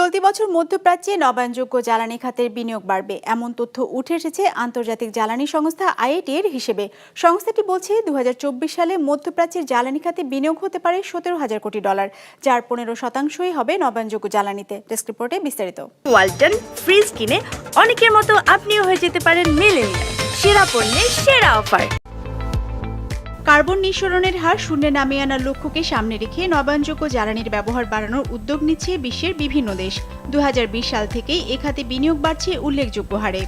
চলতি বছর মধ্যপ্রাচ্যে নবায়নযোগ্য জ্বালানি খাতের বিনিয়োগ বাড়বে এমন তথ্য উঠে এসেছে আন্তর্জাতিক জ্বালানি সংস্থা আইএটি এর হিসেবে। সংস্থাটি বলছে 2024 সালে মধ্যপ্রাচ্যের জ্বালানি খাতে বিনিয়োগ হতে পারে 17,000 কোটি ডলার, যার 15%ই হবে নবায়নযোগ্য জ্বালানিতে। ডেস্ক রিপোর্টে বিস্তারিত। ওয়ালটন ফ্রিজ কিনে অনেকের মতো আপনিও হয়ে যেতে পারেন মিলেনিয়াল। সেরা পণ্যের সেরা অফার। কার্বন নিঃসরণের হার শূন্যে নামিয়ে আনার লক্ষ্যকে সামনে রেখে নবায়নযোগ্য জ্বালানির ব্যবহার বাড়ানোর উদ্যোগ নিচ্ছে বিশ্বের বিভিন্ন দেশ। 2020 সাল থেকেই এ খাতে বিনিয়োগ বাড়ছে উল্লেখযোগ্য হারে।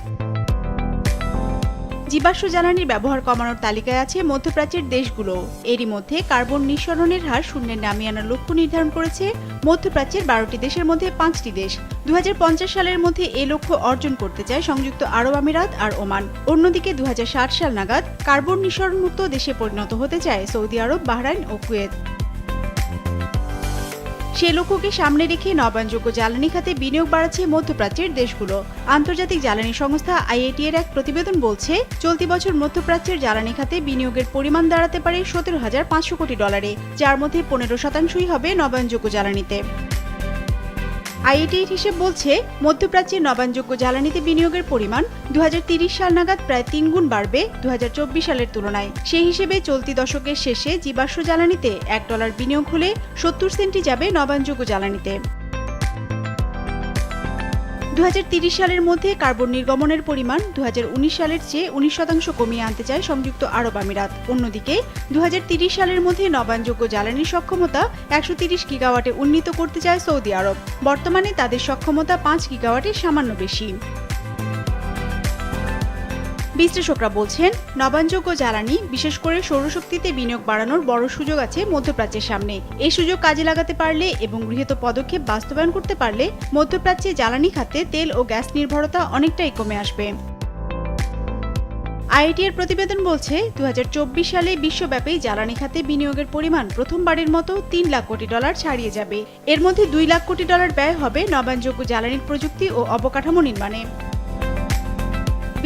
জীবাশ্ম জ্বালানির ব্যবহার কমানোর তালিকায় আছে মধ্যপ্রাচ্যের দেশগুলো। এরই মধ্যে কার্বন নিঃসরণের হার শূন্যে নামিয়ে আনার লক্ষ্য নির্ধারণ করেছে মধ্যপ্রাচ্যের 12টি দেশের মধ্যে 5টি দেশ। 2050 সালের মধ্যে এ লক্ষ্য অর্জন করতে চায় সংযুক্ত আরব আমিরাত আর ওমান। অন্যদিকে 2060 সাল নাগাদ কার্বন নিঃসরণমুক্ত দেশে পরিণত হতে চায় সৌদি আরব, বাহরাইন ও কুয়েত। সে লক্ষ্যকে সামনে রেখে নবায়নযোগ্য জ্বালানি খাতে বিনিয়োগ বাড়াচ্ছে মধ্যপ্রাচ্যের দেশগুলো। আন্তর্জাতিক জ্বালানি সংস্থা আইএটি এর এক প্রতিবেদন বলছে, চলতি বছর মধ্যপ্রাচ্যের জ্বালানি খাতে বিনিয়োগের পরিমাণ দাঁড়াতে পারে 17,500 কোটি ডলারে, যার মধ্যে 15%ই হবে নবায়নযোগ্য জ্বালানিতে। আইএটির হিসেব বলছে, মধ্যপ্রাচ্যের নবায়নযোগ্য জ্বালানিতে বিনিয়োগের পরিমাণ 2030 সাল নাগাদ প্রায় 3 গুণ বাড়বে 2024 সালের তুলনায়। সেই হিসেবে চলতি দশকের শেষে জীবাশ্ম জ্বালানিতে $1 বিনিয়োগ হলে 70 সেন্টই যাবে নবায়নযোগ্য জ্বালানিতে। 2030 সালের মধ্যে কার্বন নির্গমনের পরিমাণ 2019 সালের চেয়ে 19% কমিয়ে আনতে চায় সংযুক্ত আরব আমিরাত। অন্যদিকে 2030 সালের মধ্যে নবায়নযোগ্য জ্বালানির সক্ষমতা 130 গিগাওয়াটে উন্নীত করতে চায় সৌদি আরব। বর্তমানে তাদের সক্ষমতা 5 গিগাওয়াটের সামান্য বেশি। বিশ্লেষকরা বলছেন, নবায়নযোগ্য জ্বালানি, বিশেষ করে সৌরশক্তিতে বিনিয়োগ বাড়ানোর বড় সুযোগ আছে মধ্যপ্রাচ্যের সামনে। এই সুযোগ কাজে লাগাতে পারলে এবং গৃহীত পদক্ষেপ বাস্তবায়ন করতে পারলে মধ্যপ্রাচ্যে জ্বালানি খাতে তেল ও গ্যাস নির্ভরতা অনেকটাই কমে আসবে। আইএটি এর প্রতিবেদন বলছে, 2024 সালে বিশ্বব্যাপী জ্বালানি খাতে বিনিয়োগের পরিমাণ প্রথমবারের মতো 3 লাখ কোটি ডলার ছাড়িয়ে যাবে। এর মধ্যে 2 লাখ কোটি ডলার ব্যয় হবে নবায়নযোগ্য জ্বালানির প্রযুক্তি ও অবকাঠামো নির্মাণে।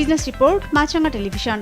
বিজনেস রিপোর্ট, মাছরাঙা টেলিভিশন।